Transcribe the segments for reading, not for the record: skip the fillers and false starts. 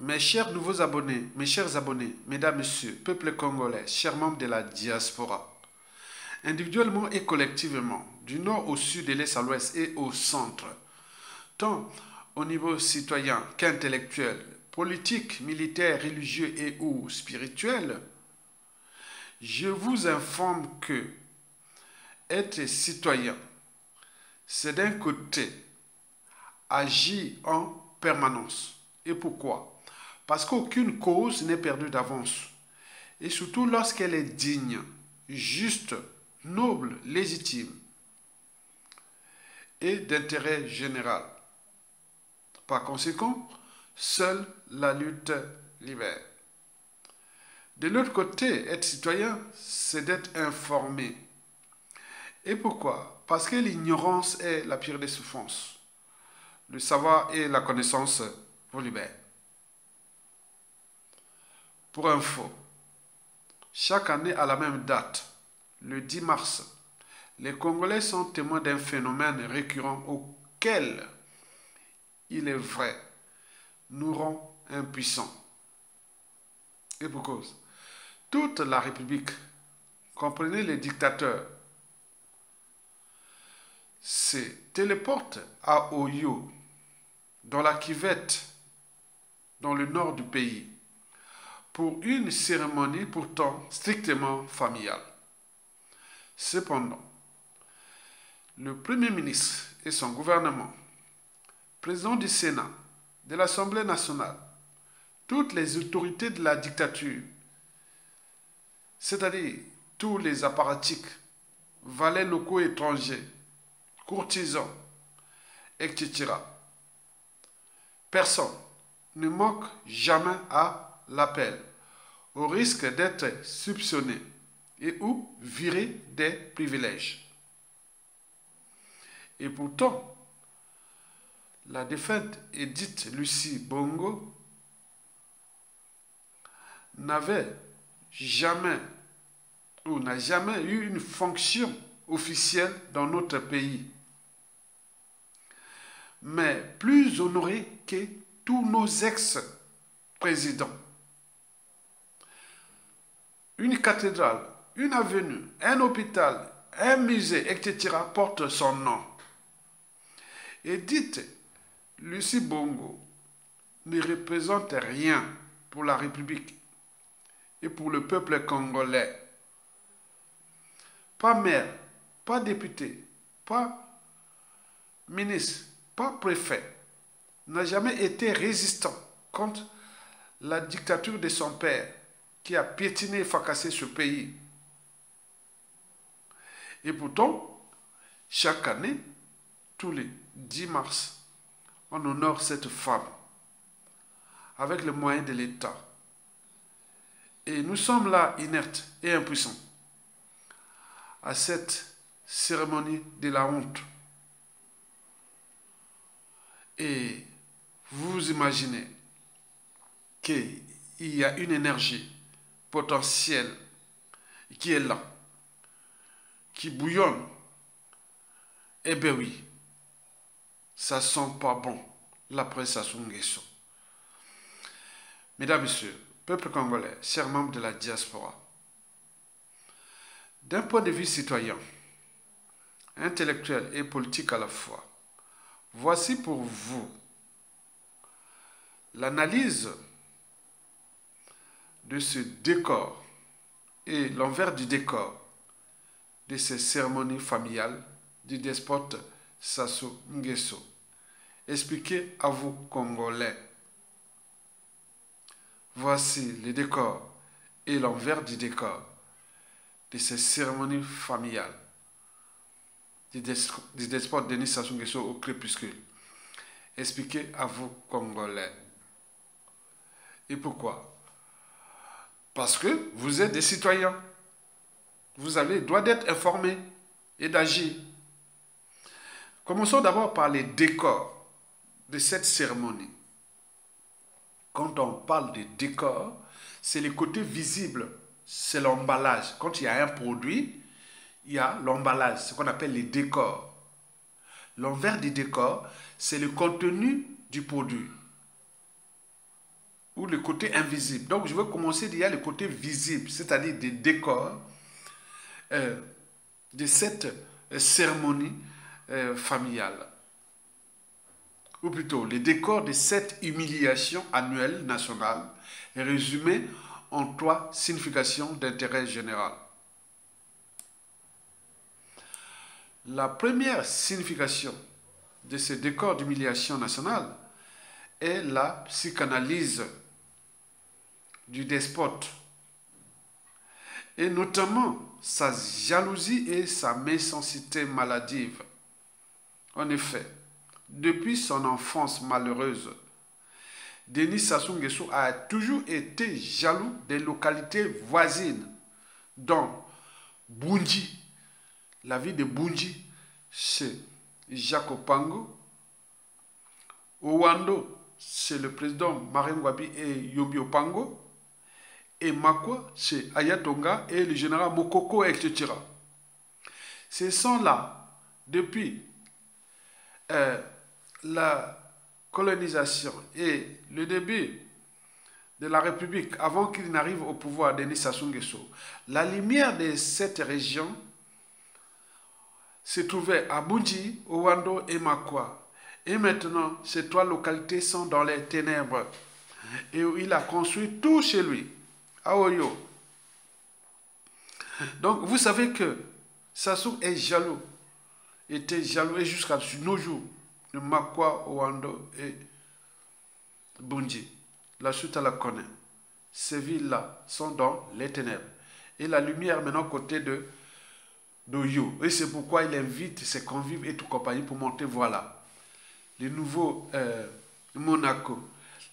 Mes chers nouveaux abonnés, mes chers abonnés, mesdames, messieurs, peuple congolais, chers membres de la diaspora, individuellement et collectivement, du nord au sud, de l'est à l'ouest et au centre, tant au niveau citoyen qu'intellectuel, politique, militaire, religieux et ou spirituel, je vous informe que être citoyen, c'est d'un côté agir en permanence. Et pourquoi? Parce qu'aucune cause n'est perdue d'avance. Et surtout lorsqu'elle est digne, juste, noble, légitime et d'intérêt général. Par conséquent, seule la lutte libère. De l'autre côté, être citoyen, c'est d'être informé. Et pourquoi? Parce que l'ignorance est la pire des souffrances. Le savoir et la connaissance vous libèrent. Pour info, chaque année à la même date, le 10 mars, les Congolais sont témoins d'un phénomène récurrent auquel, il est vrai, nous rend impuissants. Et pour cause, toute la République, comprenez les dictateurs, se téléporte à Oyo, dans la Kivette, dans le nord du pays, pour une cérémonie pourtant strictement familiale. Cependant, le Premier ministre et son gouvernement, président du Sénat, de l'Assemblée nationale, toutes les autorités de la dictature, c'est-à-dire tous les apparatchiks, valets locaux étrangers, courtisans, etc. Personne ne manque jamais à l'appel, au risque d'être soupçonné et ou viré des privilèges. Et pourtant, la défunte Edith Lucie Bongo n'avait jamais ou n'a jamais eu une fonction officielle dans notre pays, mais plus honorée que tous nos ex-présidents. Une cathédrale, une avenue, un hôpital, un musée, etc. portent son nom. Edith Lucie Bongo ne représente rien pour la République et pour le peuple congolais. Pas maire, pas député, pas ministre, pas préfet, n'a jamais été résistant contre la dictature de son père qui a piétiné et fracassé ce pays. Et pourtant, chaque année, tous les 10 mars, on honore cette femme avec les moyens de l'État. Et nous sommes là inertes et impuissants à cette cérémonie de la honte. Et vous imaginez qu'il y a une énergie potentielle qui est là, qui bouillonne. Eh bien oui, ça sent pas bon, la presse à son guesso. Mesdames, Messieurs, peuple congolais, chers membres de la diaspora, d'un point de vue citoyen, intellectuel et politique à la fois, voici pour vous l'analyse de ce décor et l'envers du décor de ces cérémonies familiales du despote Sassou Nguesso. Expliquez à vous, Congolais. Voici le décor et l'envers du décor de ces cérémonies familiales du despote Denis Sassou Nguesso au crépuscule. Expliquez à vous, Congolais. Et pourquoi? Parce que vous êtes des citoyens. Vous avez le droit d'être informés et d'agir. Commençons d'abord par les décors de cette cérémonie. Quand on parle de décor, c'est le côté visible, c'est l'emballage. Quand il y a un produit, il y a l'emballage, ce qu'on appelle les décors. L'envers du décor, c'est le contenu du produit. ou le côté invisible. Donc je vais commencer, il y a le côté visible, c'est-à-dire des décors de cette cérémonie familiale. Ou plutôt, les décors de cette humiliation annuelle nationale est résumé en 3 significations d'intérêt général. La première signification de ce décor d'humiliation nationale est la psychanalyse du despote, et notamment sa jalousie et sa méchanceté maladive. En effet, depuis son enfance malheureuse, Denis Sassou Nguesso a toujours été jaloux des localités voisines, dont Bunji, la ville de Bunji, chez Jacques Opango, Owando, c'est le président Marine Ngouabi et Yobi Opango, et Makwa, c'est Ayatonga et le général Mokoko, etc. Ce sont là, depuis la colonisation et le début de la République, avant qu'il n'arrive au pouvoir, Denis Sassou Nguesso, la lumière de cette région se trouvait à Bunji, Owando et Makwa. Et maintenant, ces 3 localités sont dans les ténèbres. Et où il a construit tout chez lui, à Oyo. Donc, vous savez que Sassou est jaloux, était jaloux, et jusqu'à nos jours, de Makwa, Owando et Bunji. La suite, à la connaît. Ces villes-là sont dans les ténèbres. Et la lumière maintenant côté de d'Oyo. Et c'est pourquoi il invite ses convives et tout compagnie pour monter, voilà, les nouveaux Monaco,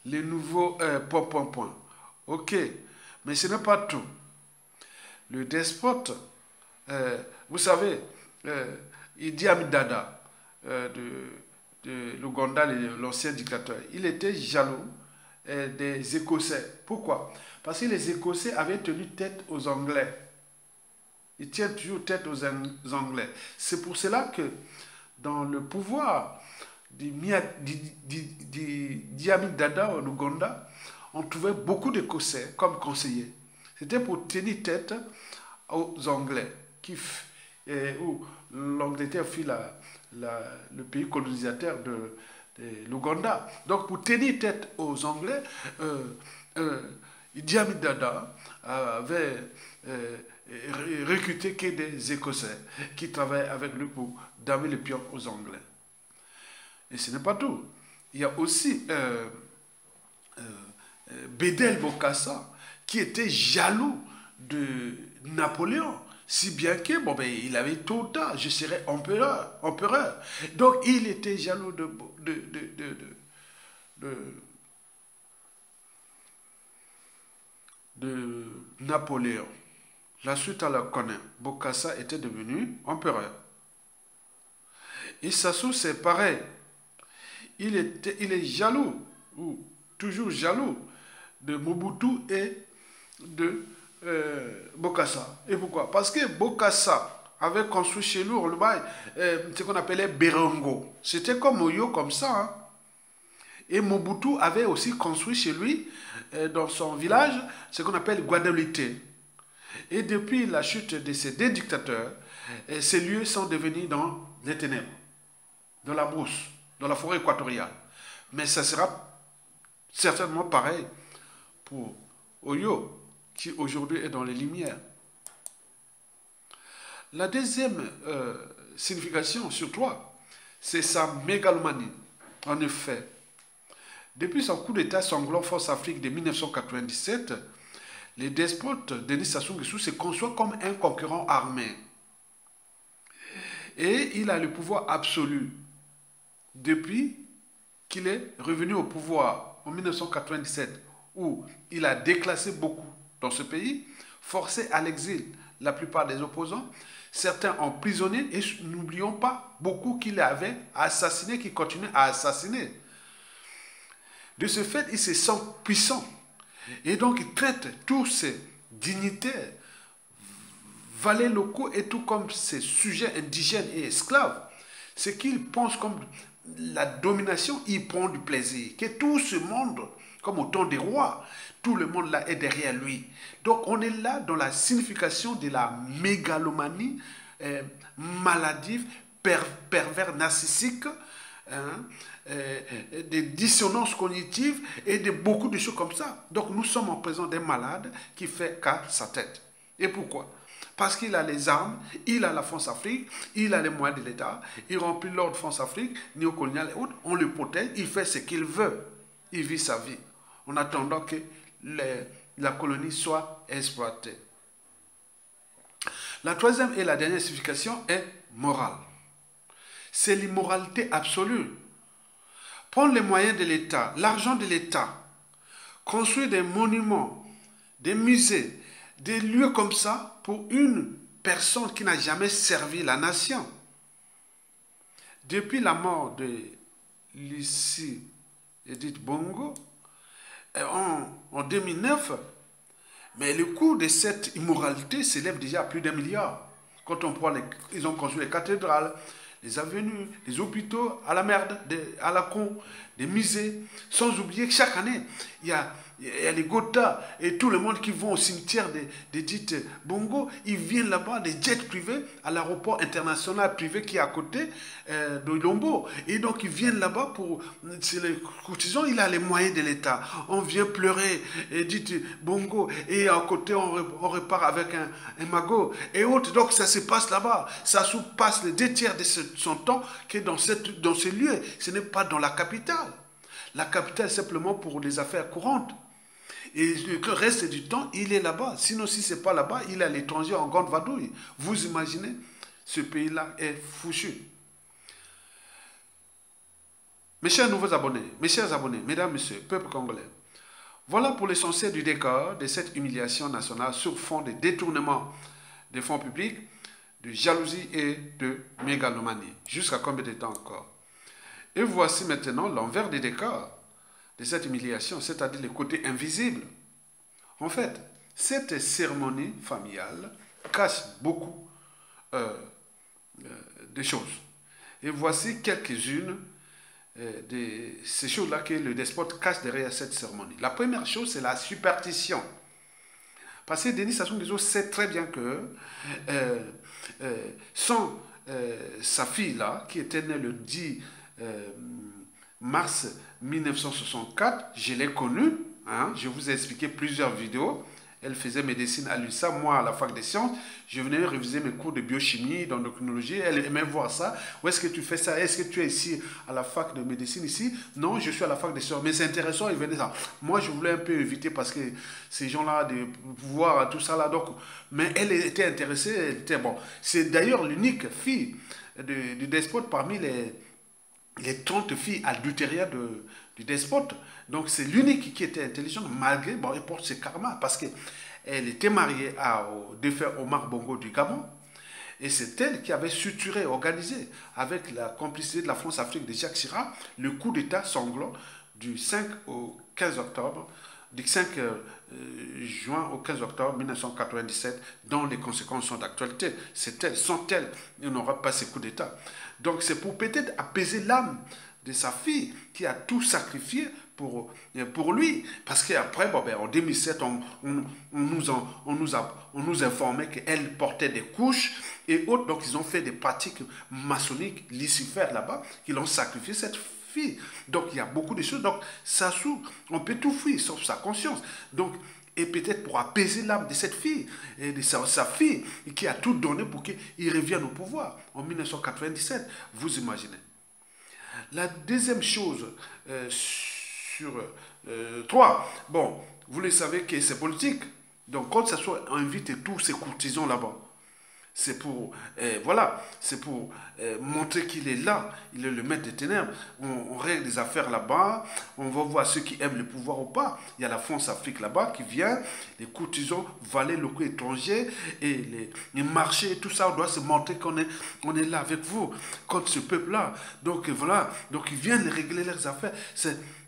les nouveaux point. Ok, mais ce n'est pas tout. Le despote, vous savez, Idi Amin Dada de l'Ouganda, l'ancien dictateur, il était jaloux des Écossais. Pourquoi? Parce que les Écossais avaient tenu tête aux Anglais. Ils tiennent toujours tête aux Anglais. C'est pour cela que dans le pouvoir d'Idi Amin Dada en Ouganda, on trouvait beaucoup d'Écossais comme conseillers. C'était pour tenir tête aux Anglais, où l'Angleterre fut le pays colonisateur de l'Ouganda. Donc pour tenir tête aux Anglais, Idi Amin Dada avait recruté que des Écossais qui travaillaient avec lui pour damer le pion aux Anglais. Et ce n'est pas tout. Il y a aussi Bédel Bokassa qui était jaloux de Napoléon, si bien que bon, ben, il avait tout le temps, je serais empereur. Donc il était jaloux de Napoléon. La suite à la connaît. Bokassa était devenu empereur. Et Sassou, c'est pareil. Il est jaloux, ou toujours jaloux, de Mobutu et de Bokassa. Et pourquoi? Parce que Bokassa avait construit chez lui ce qu'on appelait Berongo. C'était comme Oyo, comme ça. Hein. Et Mobutu avait aussi construit chez lui, dans son village, ce qu'on appelle Guadalite. Et depuis la chute de ces 2 dictateurs, ces lieux sont devenus dans les ténèbres, dans la brousse, dans la forêt équatoriale. Mais ça sera certainement pareil pour Oyo, qui aujourd'hui est dans les lumières. La deuxième signification sur 3, c'est sa mégalomanie. En effet, depuis son coup d'État sanglant Force Afrique de 1997, le despote Denis Sassou Nguesso se conçoit comme un concurrent armé. Et il a le pouvoir absolu depuis qu'il est revenu au pouvoir en 1997, où il a déclassé beaucoup dans ce pays, forcé à l'exil la plupart des opposants, certains emprisonnés, et n'oublions pas beaucoup qu'il avait assassiné, qui continue à assassiner. De ce fait, il se sent puissant. Et donc, il traite tous ces dignitaires, valets locaux et tout comme ces sujets indigènes et esclaves. Ce qu'il pense comme la domination, il prend du plaisir. Que tout ce monde comme au temps des rois. Tout le monde là est derrière lui. Donc on est là dans la signification de la mégalomanie maladive, pervers narcissique, hein, des dissonances cognitives et de beaucoup de choses comme ça. Donc nous sommes en présence d'un malade qui fait qu'à sa tête. Et pourquoi? Parce qu'il a les armes, il a la France-Afrique, il a les moyens de l'État, il remplit l'ordre France-Afrique, néocolonial et autres, on le protège, il fait ce qu'il veut. Il vit sa vie en attendant que la colonie soit exploitée. La troisième et la dernière signification est morale. C'est l'immoralité absolue. Prendre les moyens de l'État, l'argent de l'État, construire des monuments, des musées, des lieux comme ça pour une personne qui n'a jamais servi la nation. Depuis la mort de Lucie Edith Bongo, en 2009, mais le coût de cette immoralité s'élève déjà à plus d'1 milliard. Quand on prend ils ont construit les cathédrales, les avenues, les hôpitaux à la merde, à la con, des musées, sans oublier que chaque année, il y a les Gotha et tout le monde qui vont au cimetière des dites Bongo, ils viennent là-bas, des jets privés, à l'aéroport international privé qui est à côté de Lombo. Et donc ils viennent là-bas pour, c'est les courtisans, il a les moyens de l'État. On vient pleurer, et dit Bongo, et à côté on repart avec un magot et autres. Donc ça se passe là-bas. Ça se passe les 2 tiers de son temps qui est dans ces lieux. Ce n'est pas dans la capitale. La capitale est simplement pour les affaires courantes. Et le reste du temps, il est là-bas. Sinon, si ce n'est pas là-bas, il est à l'étranger en grande vadrouille. Vous imaginez, ce pays-là est fouchu. Mes chers nouveaux abonnés, mes chers abonnés, mesdames, messieurs, peuple congolais, voilà pour l'essentiel du décor de cette humiliation nationale sur fond de détournement des fonds publics, de jalousie et de mégalomanie. Jusqu'à combien de temps encore? Et voici maintenant l'envers des décors de cette humiliation, c'est-à-dire le côté invisible. En fait, cette cérémonie familiale cache beaucoup de choses. Et voici quelques-unes de ces choses-là que le despote cache derrière cette cérémonie. La première chose, c'est la superstition. Parce que Denis Sassou Nguesso sait très bien que sans sa fille-là, qui était née le 10 mars 1964, je l'ai connue, hein, je vous ai expliqué plusieurs vidéos. Elle faisait médecine à l'USA, moi à la fac des sciences. Je venais réviser mes cours de biochimie, d'endocrinologie. Elle aimait voir ça. Où est-ce que tu fais ça? Est-ce que tu es ici à la fac de médecine ici? Non, je suis à la fac des sciences. Mais c'est intéressant, ils venaient ça. Moi, je voulais un peu éviter parce que ces gens-là, de pouvoir, tout ça là. Donc, mais elle était intéressée, elle était bon. C'est d'ailleurs l'unique fille du despote parmi les 30 filles adultérières du despote. Donc c'est l'unique qui était intelligente, malgré, bon, elle porte ses karmas, parce qu'elle était mariée au défunt Omar Bongo du Gabon, et c'est elle qui avait suturé, organisé, avec la complicité de la France-Afrique de Jacques Chirac, le coup d'État sanglant du 5 au 15 octobre, du 5 juin au 15 octobre 1997, dont les conséquences sont d'actualité. C'est elle, sans elle, il n'aura pas ces coups d'État. Donc c'est pour peut-être apaiser l'âme de sa fille qui a tout sacrifié pour lui. Parce qu'après, bon, ben, en 2007, on nous informait qu'elle portait des couches et autres. Donc ils ont fait des pratiques maçonniques, lucifères là-bas, qui l'ont sacrifié cette fille. Donc il y a beaucoup de choses. Donc Sassou, on peut tout fuir sauf sa conscience. Donc, et peut-être pour apaiser l'âme de cette fille, et de sa fille, qui a tout donné pour qu'il revienne au pouvoir en 1997. Vous imaginez. La deuxième chose sur 3, bon, vous le savez que c'est politique. Donc quand Sassou invite tous ces courtisans là-bas, c'est pour, voilà, c'est pour montrer qu'il est là, il est le maître des ténèbres. On règle des affaires là-bas, on va voir ceux qui aiment le pouvoir ou pas. Il y a la France-Afrique là-bas qui vient, les courtisans, valets locaux étrangers, et les marchés, tout ça, on doit se montrer qu'on est là avec vous, contre ce peuple-là. Donc voilà, donc ils viennent régler leurs affaires.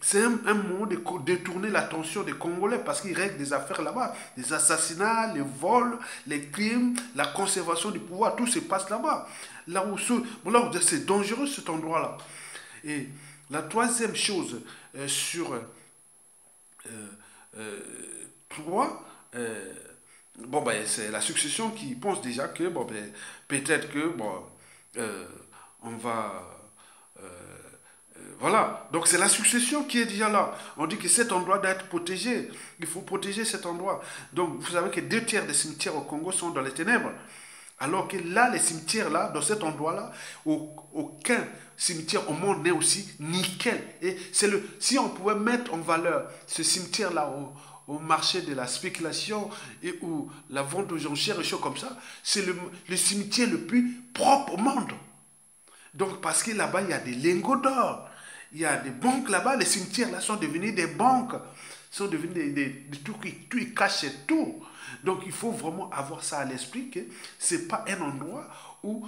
C'est un moment de détourner l'attention des Congolais parce qu'ils règlent des affaires là-bas. Les assassinats, les vols, les crimes, la conservation du pouvoir, tout se passe là-bas. Là où c'est dangereux cet endroit-là. Et la troisième chose sur Trois, bon, ben, c'est la succession qui pense déjà que, bon, ben, peut-être que, bon, on va... voilà, donc c'est la succession qui est déjà là. On dit que cet endroit doit être protégé. Il faut protéger cet endroit. Donc vous savez que 2 tiers des cimetières au Congo sont dans les ténèbres. Alors que là, les cimetières, là, dans cet endroit-là, aucun cimetière au monde n'est aussi nickel. Et si on pouvait mettre en valeur ce cimetière-là au marché de la spéculation et ou la vente aux enchères et choses comme ça, c'est le cimetière le plus propre au monde. Donc, parce que là-bas, il y a des lingots d'or. Il y a des banques là-bas. Les cimetières là sont devenus des banques. Sont devenus des trucs tout, ils cachent tout. Donc, il faut vraiment avoir ça à l'esprit que ce n'est pas un endroit où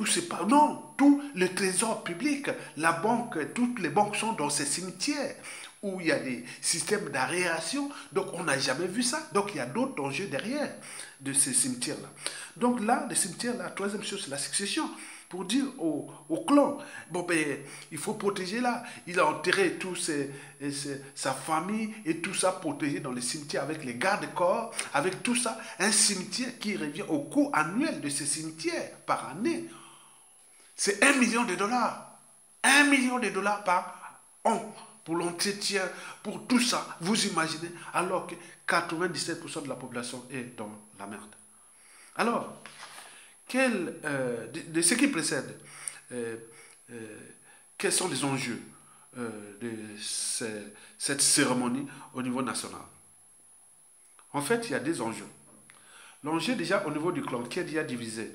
c'est pas... Non, tout le trésor public, la banque, toutes les banques sont dans ces cimetières où il y a des systèmes d'aération. Donc, on n'a jamais vu ça. Donc, il y a d'autres enjeux derrière de ces cimetières-là. Donc, là, les cimetières, la troisième chose, c'est la succession pour dire au clan, bon ben, il faut protéger là. Il a enterré sa famille et tout ça protégé dans les cimetières avec les gardes-corps, avec tout ça. Un cimetière qui revient au coût annuel de ces cimetières par année. C'est 1 million de dollars. 1 million de dollars par an pour l'entretien, pour tout ça. Vous imaginez, alors que 97% de la population est dans la merde. Alors, de ce qui précède, quels sont les enjeux de cette cérémonie au niveau national? En fait, il y a des enjeux. L'enjeu déjà au niveau du clan qui est déjà divisé.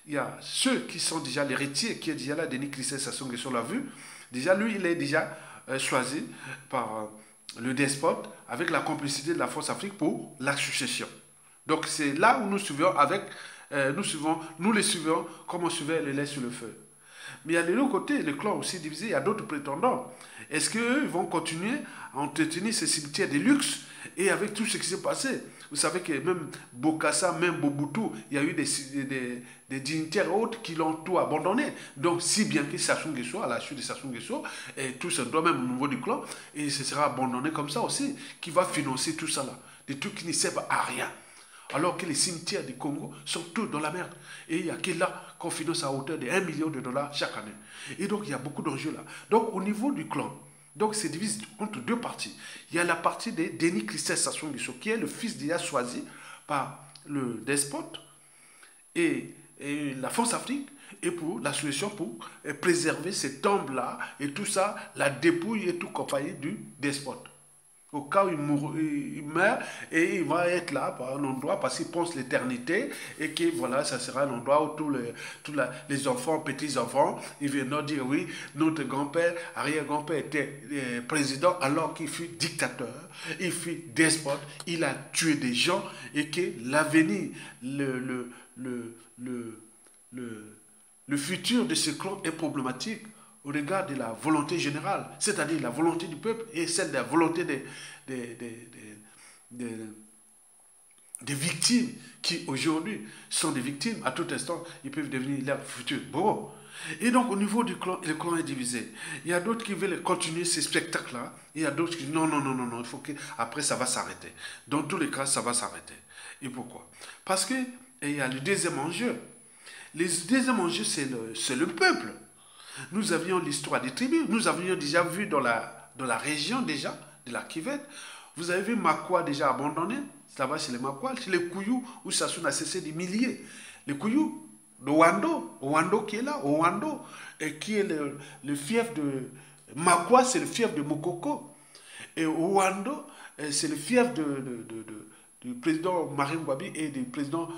Il y a ceux qui sont déjà l'héritier, qui est déjà là, Denis Christophe Sassou Nguesso l'a vu. Déjà, lui, il est déjà choisi par le despote avec la complicité de la Force Afrique pour la succession. Donc, c'est là où nous suivons avec... nous les suivons comme on suivait le lait sur le feu. Mais il y a de l'autre côté, le clan aussi divisé, il y a d'autres prétendants. Est-ce qu'eux vont continuer à entretenir ces cimetières de luxe et avec tout ce qui s'est passé? Vous savez que même Bokassa, même Mobutu, il y a eu des dignitaires autres qui l'ont tout abandonné. Donc, si bien que Sassou Nguesso, à la chute de Sassou Nguesso, et tout ça doit même au niveau du clan, et ce sera abandonné comme ça aussi, qui va financer tout ça là. Des trucs qui ne servent à rien. Alors que les cimetières du Congo sont tous dans la merde. Et il n'y a que là qu'on finance à hauteur de 1 million de dollars chaque année. Et donc, il y a beaucoup d'enjeux là. Donc, au niveau du clan, donc c'est divisé entre deux parties. Il y a la partie de Denis Christophe Sassou Nguesso, qui est le fils déjà choisi par le despote et la France Afrique, et pour la solution pour préserver ces tombes-là et tout ça, la dépouille et tout compagnie du despote. Au cas où il meurt et il va être là par un endroit parce qu'il pense l'éternité et que voilà, ça sera un endroit où tous les enfants, petits-enfants, ils viennent dire oui, notre grand-père, arrière-grand-père était président alors qu'il fut dictateur, il fut despote, il a tué des gens et que l'avenir, le futur de ce clan est problématique au regard de la volonté générale, c'est-à-dire la volonté du peuple et celle de la volonté des victimes qui aujourd'hui sont des victimes, à tout instant, ils peuvent devenir leur futur bourreau. Et donc au niveau du clan, le clan est divisé. Il y a d'autres qui veulent continuer ces spectacles-là, il y a d'autres qui disent non, non, non, non, non, il faut que après ça va s'arrêter. Dans tous les cas, ça va s'arrêter. Et pourquoi? Parce que il y a le deuxième enjeu. Le deuxième enjeu, c'est le peuple. Nous avions l'histoire des tribus. Nous avions déjà vu dans la région déjà, de la Kivette. Vous avez vu Makwa déjà abandonné. Là-bas, chez les Makwa, chez les Kouyou, où Sassou n'a cessé d'humilier. Les Kouyou, de Wando qui est là, Wando, et qui est le fief de... Makwa, c'est le fief de Mokoko. Et Wando, c'est le fief du président Marine Ngouabi et du président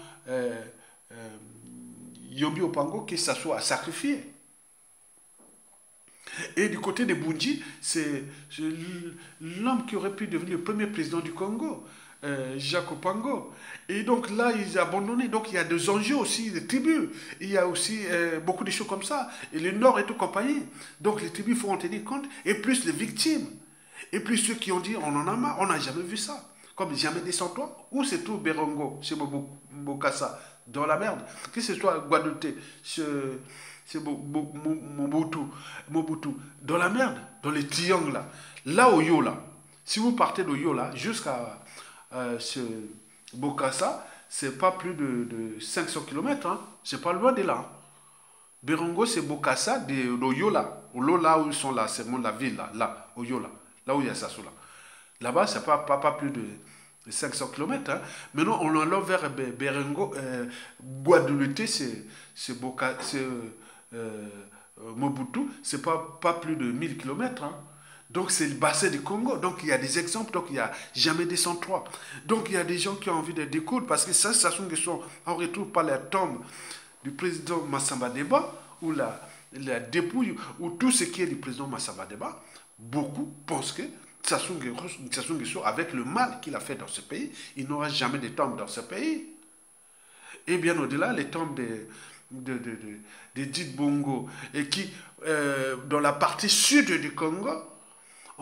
Yombi Opango qui Sassou a sacrifié. Et du côté de Bunji, c'est l'homme qui aurait pu devenir le premier président du Congo, Jacques Opango. Et donc là, ils ont abandonné. Donc il y a des enjeux aussi, des tribus. Il y a aussi beaucoup de choses comme ça. Et le Nord et tout compagnie. Donc les tribus, il faut en tenir compte. Et plus les victimes. Et plus ceux qui ont dit, on en a marre, on n'a jamais vu ça. Comme jamais descends-toi. Ou c'est tout Berongo, chez Bokassa, dans la merde. Que ce soit Guadeloupe, c'est Mobutu, dans la merde, dans les triangles là. Là où yo là, Si vous partez de Yola jusqu'à ce Bokassa, c'est pas plus de 500 km. Hein. C'est pas loin de là. Berongo, c'est Bokassa de Yola. Là où ils sont là, c'est la ville, là, au Yola. Là où il y a Sassoula. Là-bas, c'est pas plus de 500 km. Hein. Maintenant, on enlève vers Berengo, Guadeloupe, c'est Mobutu, c'est pas plus de 1000 km. Hein. Donc, c'est le bassin du Congo. Donc, il y a des exemples. Donc, il n'y a jamais des 103. Donc, il y a des gens qui ont envie de découdre parce que ça sont des choses. On ne retrouve pas la tombe du président Massamba Deba ou la dépouille ou tout ce qui est du président Massamba Deba. Beaucoup pensent que Sassou Nguesso, avec le mal qu'il a fait dans ce pays, il n'aura jamais de tombe dans ce pays. Et bien au-delà, les tombes de Dite Bongo, et qui, dans la partie sud du Congo,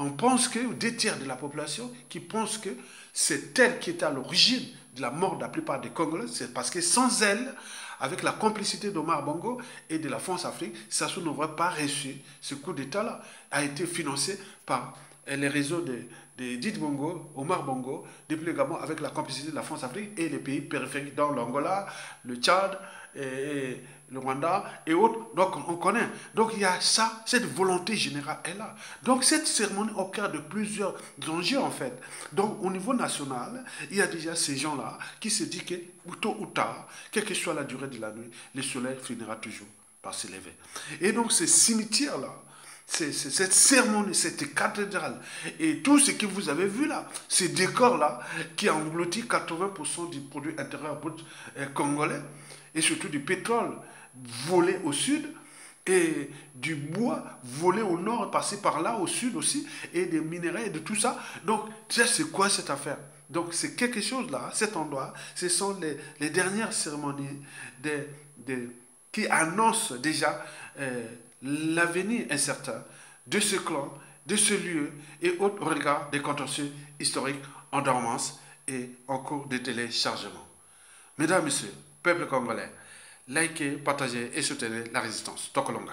on pense que, 2 tiers de la population, qui pense que c'est elle qui est à l'origine de la mort de la plupart des Congolais, c'est parce que sans elle, avec la complicité d'Omar Bongo et de la France-Afrique, Sassou n'aurait pas reçu ce coup d'État-là, a été financé par les réseaux de Dite Bongo, Omar Bongo, depuis le Gabon, avec la complicité de la France-Afrique et les pays périphériques, dans l'Angola, le Tchad, et le Rwanda et autres. Donc on connaît. Donc il y a ça, cette volonté générale est là. Donc cette cérémonie au cœur de plusieurs enjeux en fait. Donc au niveau national, il y a déjà ces gens-là qui se disent que tôt ou tard, quelle que soit la durée de la nuit, le soleil finira toujours par s'élever. Et donc ces cimetières-là, cette cérémonie, cette cathédrale et tout ce que vous avez vu là, ces décors-là qui engloutit 80% du produit intérieur brut congolais et surtout du pétrole volé au sud et du bois volé au nord, passé par là au sud aussi, et des minéraux et de tout ça. Donc, c'est quoi cette affaire? Donc, c'est quelque chose là, cet endroit, ce sont les dernières cérémonies qui annoncent déjà l'avenir incertain de ce clan, de ce lieu et autres regards des contentieux historiques en dormance et en cours de téléchargement. Mesdames, Messieurs, peuple congolais, likez, partagez et soutenez la résistance. Tokolonga.